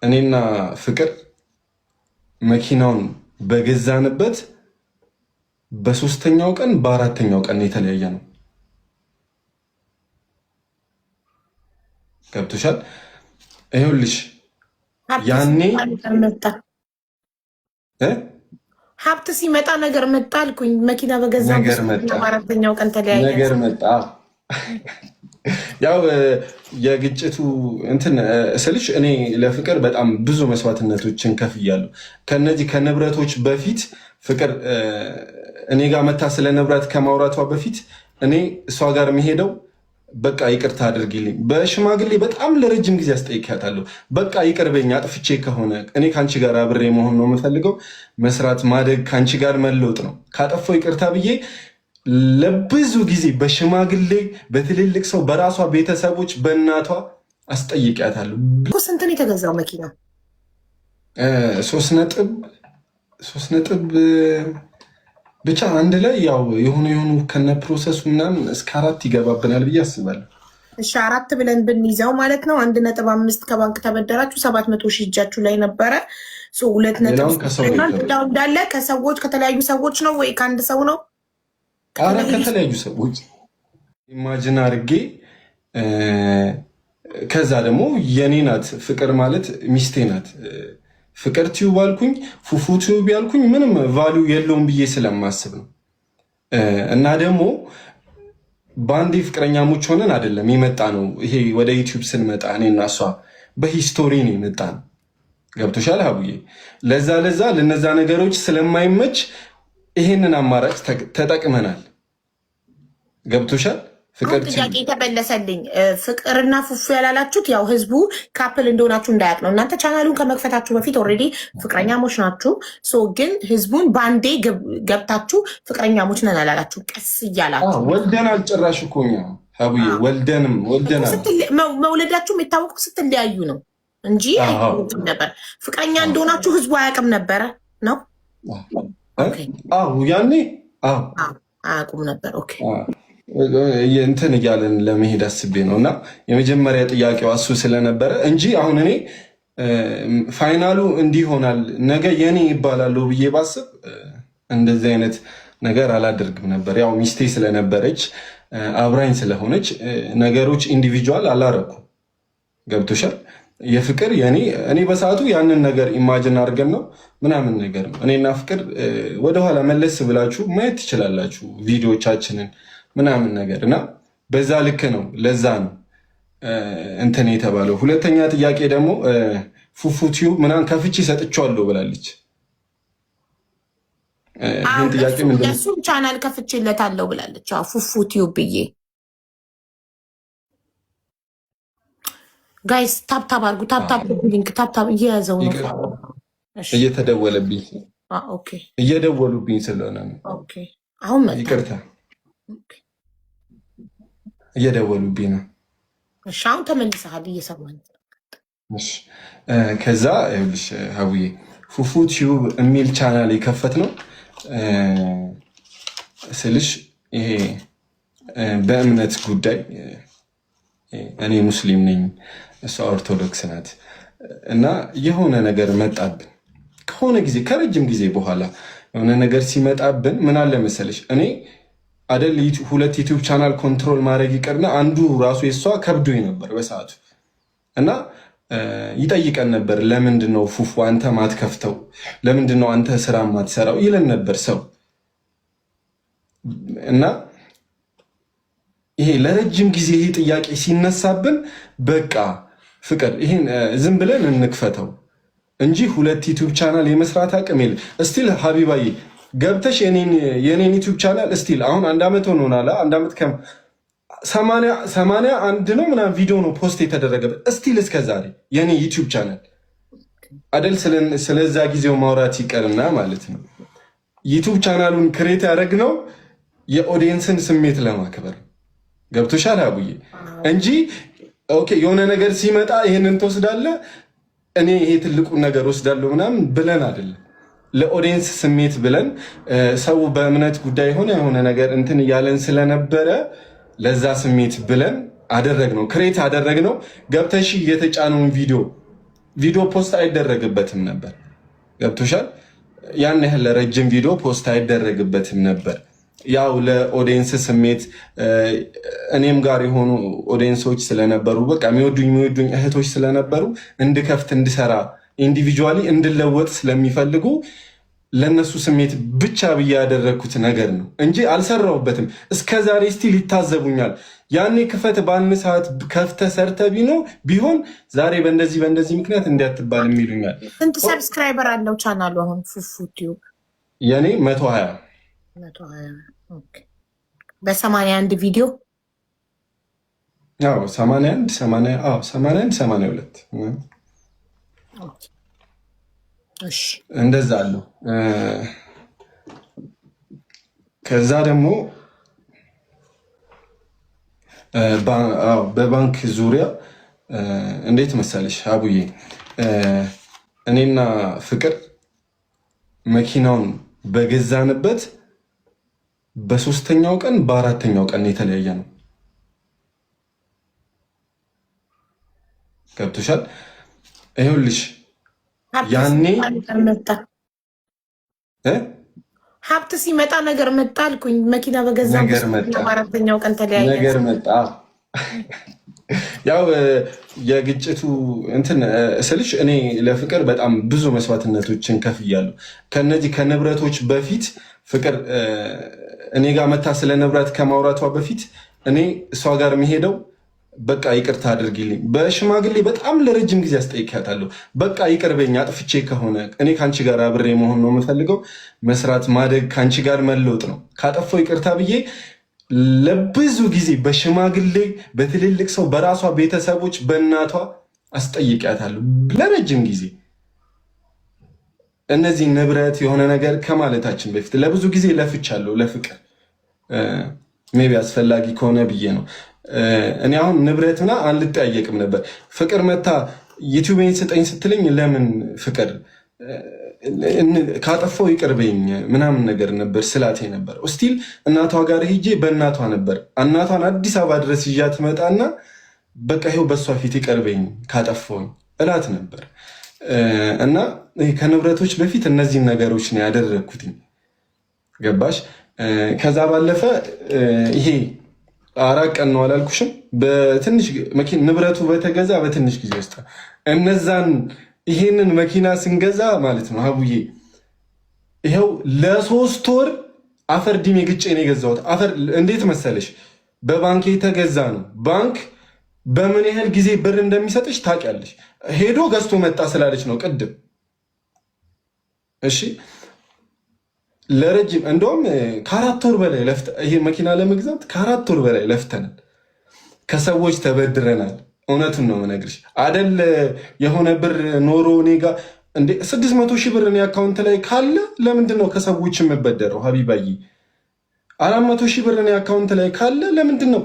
እኔና ፍቅር መኪናውን በገዛንበት በሶስተኛው ቀን በአራተኛው ቀን የተለያየ ነው። ገብቶሻል? ይኸውልሽ ያኔ ሀብት ሲመጣ ነገር መጣ አልኩኝ። መኪና በገዛንበት በአራተኛው ቀን ተለያየ ነገር መጣ። ያው የግጭቱ እንትን ስልሽ እኔ ለፍቅር በጣም ብዙ መስዋዕትነቶችን ከፍያለሁ። ከነዚህ ከንብረቶች በፊት ፍቅር እኔ ጋር መታ ስለ ንብረት ከማውራቷ በፊት እኔ እሷ ጋር የሚሄደው በቃ ይቅርታ አድርጊልኝ፣ በሽማግሌ በጣም ለረጅም ጊዜ አስጠይቂያታለሁ። በቃ ይቅርበኝ፣ አጥፍቼ ከሆነ እኔ ከአንቺ ጋር አብሬ መሆን ነው የምፈልገው፣ መስራት፣ ማደግ፣ ከአንቺ ጋር መለወጥ ነው። ካጠፋው ይቅርታ ብዬ ለብዙ ጊዜ በሽማግሌ በትልልቅ ሰው በራሷ ቤተሰቦች በእናቷ አስጠይቂያታለሁ። ስንት ነው የተገዛው መኪና? 3 ነጥብ ብቻ አንድ ላይ ያው የሆኑ ከነ ፕሮሰሱ ምናምን እስከ 4 ይገባብናል ብዬ አስባለሁ። እሺ 4 ብለን ብንይዘው ማለት ነው 1.5 ከባንክ ተበደራችሁ 700 ሺህ እጃችሁ ላይ ነበረ። 2 እንዳለ ከሰዎች ከተለያዩ ሰዎች ነው ወይ ከአንድ ሰው ነው? አረ ከተለያዩ ሰዎች ኢማጂን አድርጌ ከዛ ደግሞ የኔ ናት ፍቅር ማለት ሚስቴ ናት። ፍቅር ቲዩብ አልኩኝ ፉፉ ቲዩብ ያልኩኝ ምንም ቫሊዩ የለውም ብዬ ስለማስብ ነው። እና ደግሞ በአንዴ ፍቅረኛሞች ሆነን አይደለም የመጣ ነው። ይሄ ወደ ዩቲዩብ ስንመጣ እኔና እሷ በሂስቶሪ ነው የመጣ ነው። ገብቶሻል ሀቡዬ? ለዛ ለነዛ ነገሮች ስለማይመች ይሄንን አማራጭ ተጠቅመናል። ገብቶሻል? ፍቅር ጥያቄ ተመለሰልኝ። ፍቅርና ፉፉ ያላላችሁት ያው ህዝቡ ካፕል እንደሆናችሁ እንዳያውቅ ነው። እናንተ ቻናሉን ከመክፈታችሁ በፊት ኦልሬዲ ፍቅረኛሞች ናችሁ። ግን ህዝቡን በአንዴ ገብታችሁ ፍቅረኛሞች ነን አላላችሁ። ቀስ እያላችሁ ወልደናል። ጭራሽ እኮ እኛ ሀቡዬ ወልደናል። መውለዳችሁ የሚታወቁ ስትለያዩ ነው እንጂ አይታወቅም ነበር። ፍቅረኛ እንደሆናችሁ ህዝቡ አያውቅም ነበረ ነው? ያኔ አያውቁም ነበር። ኦኬ እንትን እያለን ለመሄድ አስቤ ነው። እና የመጀመሪያ ጥያቄው እሱ ስለነበረ እንጂ አሁን እኔ ፋይናሉ እንዲህ ይሆናል ነገ የኔ ይባላሉ ብዬ ባስብ እንደዚህ አይነት ነገር አላደርግም ነበር። ያው ሚስቴ ስለነበረች አብራኝ ስለሆነች ነገሮች ኢንዲቪጁዋል አላረኩም። ገብቶሻል? የፍቅር እኔ በሰዓቱ ያንን ነገር ኢማጅን አድርገን ነው ምናምን ነገር ነው። እኔና ፍቅር ወደኋላ መለስ ብላችሁ ማየት ትችላላችሁ ቪዲዮቻችንን ምናምን ነገር እና በዛ ልክ ነው። ለዛ ነው እንትን የተባለው። ሁለተኛ ጥያቄ ደግሞ ፉፉ ቲዩብ ምናምን ከፍቼ ሰጥቼዋለሁ ብላለች። ይህን ጥያቄ እሱም ቻናል ከፍቼለታለሁ ብላለች። ፉፉ ቲዩብ ብዬ ጋይስ ታብታብ አድርጉ። ታብታብ ሊንክ ታብታብ እየያዘው ነው። እየደወሉብኝ ስለሆነ ነው። አሁን ይቅርታ እየደወሉብኝ ነው። እሺ አሁን ተመልሰሃል፣ እየሰማኝ። ከዛ ይኸውልሽ ሀቡዬ ፉፉ ቲዩብ የሚል ቻናል የከፈት ነው ስልሽ ይሄ በእምነት ጉዳይ እኔ ሙስሊም ነኝ፣ እሷ ኦርቶዶክስ ናት እና የሆነ ነገር መጣብን ከሆነ ጊዜ ከረጅም ጊዜ በኋላ የሆነ ነገር ሲመጣብን ምን አለ መሰለሽ እኔ አደል 2 ዩቲዩብ ቻናል ኮንትሮል ማድረግ ይቀርና አንዱ ራሱ የሷ ከብዶኝ ነበር በሰዓቱ እና ይጠይቀን ነበር። ለምንድነው ፉፉ አንተ ማትከፍተው? ለምንድነው አንተ ስራ ማትሰራው? ይለን ነበር ሰው እና ይሄ ለረጅም ጊዜ ይሄ ጥያቄ ሲነሳብን በቃ ፍቅር ይሄን ዝም ብለን እንክፈተው እንጂ 2 ዩቲዩብ ቻናል የመስራት አቅም የለም። እስቲል ሀቢባዬ ገብተሽ የኔን ዩቲዩብ ቻናል እስቲል አሁን 1 ዓመት ሆኖናል። 1 ዓመት 81 ነው ምናምን ቪዲዮ ነው ፖስት የተደረገበት እስቲል እስከዛሬ የኔ ዩቲዩብ ቻናል አደል። ስለዛ ጊዜው ማውራት ይቀርና ማለት ነው ዩቲዩብ ቻናሉን ክሬት ያደረግነው የኦዲየንስን ስሜት ለማክበር ገብቶሻል አቡዬ እንጂ ኦኬ የሆነ ነገር ሲመጣ ይሄንን ትወስዳለህ እኔ ይሄ ትልቁን ነገር ወስዳለሁ ምናምን ብለን አይደለም። ለኦዲየንስ ስሜት ብለን ሰው በእምነት ጉዳይ የሆነ ነገር እንትን እያለን ስለነበረ ለዛ ስሜት ብለን አደረግነው፣ ክሬት አደረግነው። ገብተሽ የተጫነውን ቪዲዮ ቪዲዮ ፖስት አይደረግበትም ነበር። ገብቶሻል? ያን ያህል ረጅም ቪዲዮ ፖስት አይደረግበትም ነበር። ያው ለኦዲየንስ ስሜት እኔም ጋር የሆኑ ኦዲየንሶች ስለነበሩ በቃ የሚወዱኝ እህቶች ስለነበሩ እንድከፍት እንድሰራ ኢንዲቪጁዋሊ እንድለወጥ ስለሚፈልጉ ለነሱ ስሜት ብቻ ብዬ ያደረግኩት ነገር ነው እንጂ አልሰራሁበትም። እስከዛሬ ስቲል ይታዘቡኛል። ያኔ ክፈት ባልን ሰዓት ከፍተ ሰርተ ቢሆን ዛሬ በእንደዚህ ምክንያት እንዲያትባል የሚሉኛል። ስንት ሰብስክራይበር አለው ቻናሉ አሁን? ፉፉ ቲዩብ የኔ 120 በ81 ቪዲዮ 82 እንደዛ አለው። ከዛ ደግሞ በባንክ ዙሪያ እንዴት መሰለሽ አቡዬ፣ እኔና ፍቅር መኪናውን በገዛንበት በ3ኛው ቀን በ4ኛው ቀን የተለያየ ነው። ገብቶሻል? ይኸውልሽ ያኔ ሀብት ሲመጣ ነገር መጣ አልኩኝ። መኪና በገዛ በ4ኛው ቀን ተለያየ ነገር መጣ። ያው የግጭቱ እንትን ስልሽ እኔ ለፍቅር በጣም ብዙ መስዋዕትነቶችን ከፍያለሁ። ከነዚህ ከንብረቶች በፊት ፍቅር እኔ ጋር መታ ስለ ንብረት ከማውራቷ በፊት እኔ እሷ ጋር የሚሄደው በቃ ይቅርታ አድርጊልኝ፣ በሽማግሌ በጣም ለረጅም ጊዜ አስጠይቂያታለሁ። በቃ ይቅርበኝ፣ አጥፍቼ ከሆነ እኔ ከአንቺ ጋር አብሬ መሆን ነው የምፈልገው፣ መስራት፣ ማደግ፣ ከአንቺ ጋር መለወጥ ነው። ካጠፋው ይቅርታ ብዬ ለብዙ ጊዜ በሽማግሌ በትልልቅ ሰው በራሷ ቤተሰቦች በእናቷ አስጠይቂያታለሁ ለረጅም ጊዜ። እነዚህ ንብረት የሆነ ነገር ከማለታችን በፊት ለብዙ ጊዜ ለፍቻለሁ ለፍቅር ሜቢ አስፈላጊ ከሆነ ብዬ ነው። እኔ አሁን ንብረትና አንልጠያየቅም ነበር። ፍቅር መታ ዩቲዩብን ስጠኝ ስትለኝ ለምን ፍቅር ካጠፋው ይቅርበኝ ምናምን ነገር ነበር ስላቴ ነበር። ስቲል እናቷ ጋር ሄጄ በእናቷ ነበር እናቷን አዲስ አበባ ድረስ ይዣት መጣና በቃ ይኸው በእሷ ፊት ይቅርበኝ ካጠፋውኝ እላት ነበር። እና ከንብረቶች በፊት እነዚህን ነገሮች ነው ያደረግኩትኝ። ገባሽ? ከዛ ባለፈ ይሄ 4 ቀን ነው አላልኩሽም? በትንሽ መኪና ንብረቱ በተገዛ በትንሽ ጊዜ ውስጥ እነዛን ይሄንን መኪና ስንገዛ ማለት ነው አቡዬ፣ ይኸው ለ3 ወር አፈር ዲሜ ግጬ ነው የገዛሁት። አፈር እንዴት መሰለሽ? በባንክ የተገዛ ነው። ባንክ በምን ያህል ጊዜ ብር እንደሚሰጥሽ ታውቂያለሽ። ሄዶ ገዝቶ መጣ ስላለች ነው ቅድም። እሺ ለረጅም እንደውም ከ4 ወር በላይ ይሄ መኪና ለመግዛት ከ4 ወር በላይ ለፍተናል። ከሰዎች ተበድረናል። እውነቱን ነው የምነግርሽ። አደል የሆነ ብር ኖሮ እኔ ጋ እንዴ 600 ሺህ ብር እኔ አካውንት ላይ ካለ ለምንድን ነው ከሰዎች የምበደረው? ሀቢባዬ 400 ሺህ ብር እኔ አካውንት ላይ ካለ ለምንድን ነው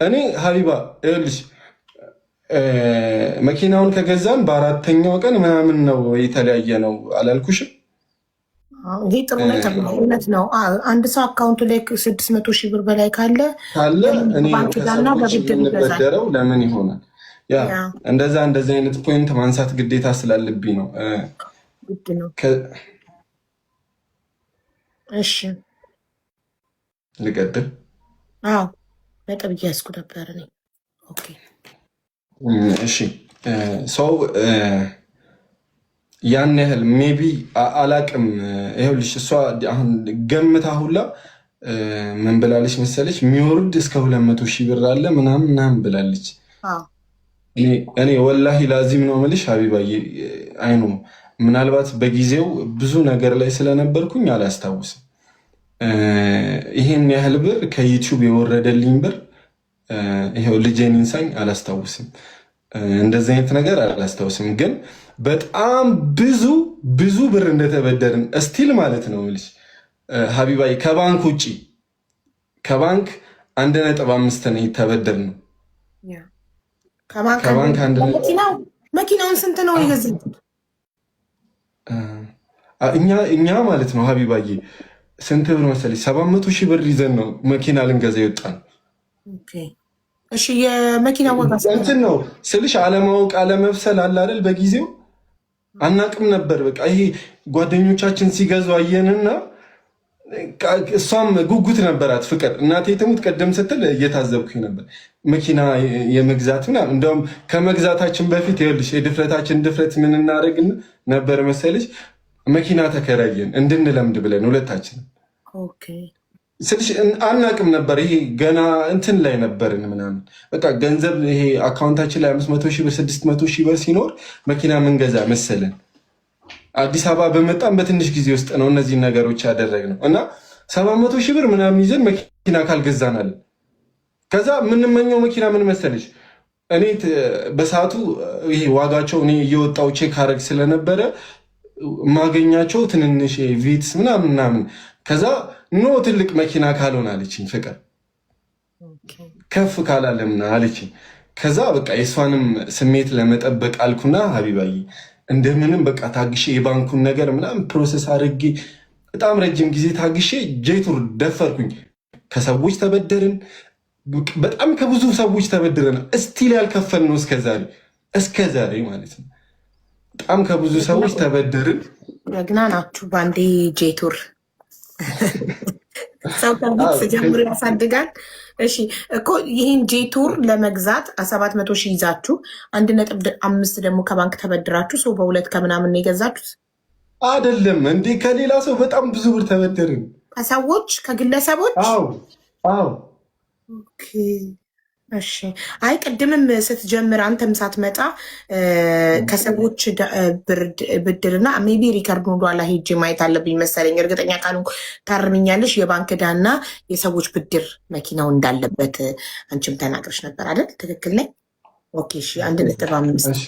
እኔ ሀቢባ ይኸውልሽ መኪናውን ከገዛን በ4ኛው ቀን ምናምን ነው የተለያየ ነው አላልኩሽም? ይህ ጥሩ እውነት ነው። አንድ ሰው አካውንቱ ላይ 600 ሺህ ብር በላይ ካለ እኔ ከሰዎች የምንበደረው ለምን ይሆናል? ያ እንደዛ አይነት ፖይንት ማንሳት ግዴታ ስላለብኝ ነው። ግድ ነው። እሺ ልቀጥል? አዎ ነጥብ እያዝኩ ነበር እኔ። ኦኬ እሺ ሰው ያን ያህል ሜቢ አላቅም። ይኸውልሽ እሷ አሁን ገምታ ሁላ ምን ብላለች መሰለች? የሚወርድ እስከ 200 ሺህ ብር አለ ምናምን ብላለች። እኔ ወላሂ ላዚም ነው የምልሽ ሀቢባዬ፣ አይኑ ምናልባት በጊዜው ብዙ ነገር ላይ ስለነበርኩኝ አላስታውስም። ይሄን ያህል ብር ከዩቲዩብ የወረደልኝ ብር ይሄው ልጄን ይንሳኝ አላስታውስም። እንደዚህ አይነት ነገር አላስታውስም። ግን በጣም ብዙ ብር እንደተበደርን እስቲል ማለት ነው የምልሽ ሀቢባዬ፣ ከባንክ ውጭ ከባንክ 1.5 ነው የተበደርነው። ከባንክ መኪናውን ስንት ነው የገዛው? እኛ ማለት ነው ሀቢባዬ ስንት ብር መሰለኝ? 700 ሺህ ብር ይዘን ነው መኪና ልንገዛ የወጣን። እሺ የመኪና ዋጋ እንትን ነው ስልሽ አለማወቅ አለመብሰል አለ አይደል? በጊዜው አናቅም ነበር። በቃ ይሄ ጓደኞቻችን ሲገዙ አየንና እሷም ጉጉት ነበራት ፍቅር እናቴ ትሙት ቀደም ስትል እየታዘብኩኝ ነበር መኪና የመግዛት ምናምን። እንደውም ከመግዛታችን በፊት ይኸውልሽ የድፍረታችን ድፍረት ምን እናደርግን ነበር መሰለሽ? መኪና ተከራየን እንድንለምድ ብለን ሁለታችን ስልሽ አናቅም ነበር። ይሄ ገና እንትን ላይ ነበርን ምናምን በቃ ገንዘብ ይሄ አካውንታችን ላይ 500 ሺህ ብር 600 ሺህ ብር ሲኖር መኪና ምንገዛ መሰለን። አዲስ አበባ በመጣም በትንሽ ጊዜ ውስጥ ነው እነዚህ ነገሮች ያደረግነው እና 700 ሺህ ብር ምናምን ይዘን መኪና ካልገዛናል። ከዛ የምንመኘው መኪና ምን መሰለሽ? እኔ በሰዓቱ ይሄ ዋጋቸው እኔ እየወጣው ቼክ አረግ ስለነበረ ማገኛቸው ትንንሽ ቪትስ ምናምን ከዛ ኖ ትልቅ መኪና ካልሆነ አለችኝ ፍቅር ከፍ ካላለምና አለችኝ። ከዛ በቃ የእሷንም ስሜት ለመጠበቅ አልኩና ሀቢባዬ እንደምንም በቃ ታግሼ የባንኩን ነገር ምናምን ፕሮሰስ አድርጌ በጣም ረጅም ጊዜ ታግሼ ጄቱር ደፈርኩኝ። ከሰዎች ተበደርን፣ በጣም ከብዙ ሰዎች ተበድረን እስቲል ያልከፈል ነው እስከዛሬ ማለት ነው። በጣም ከብዙ ሰዎች ተበደርን። ደግና ናችሁ በአንዴ ጄቱር ሰው ከቤት ስጀምር ያሳድጋል። እሺ እኮ ይህን ጄቱር ለመግዛት 700 ሺህ ይዛችሁ 1.5 ደግሞ ከባንክ ተበድራችሁ ሰው በሁለት ከምናምን ነው የገዛችሁት አይደለም እንዴ? ከሌላ ሰው በጣም ብዙ ብር ተበደርን። ከሰዎች ከግለሰቦች? አዎ። እሺ አይ ቅድምም ስትጀምር አንተም ሳትመጣ ከሰዎች ብድርና ሜቢ ሪከርድ ኋላ ሄጄ ማየት አለብኝ መሰለኝ። እርግጠኛ ቃሉ ታርምኛለሽ። የባንክ ዕዳና የሰዎች ብድር መኪናው እንዳለበት አንቺም ተናግረሽ ነበር አይደል? ትክክል ነኝ? ኦኬ እሺ 1.5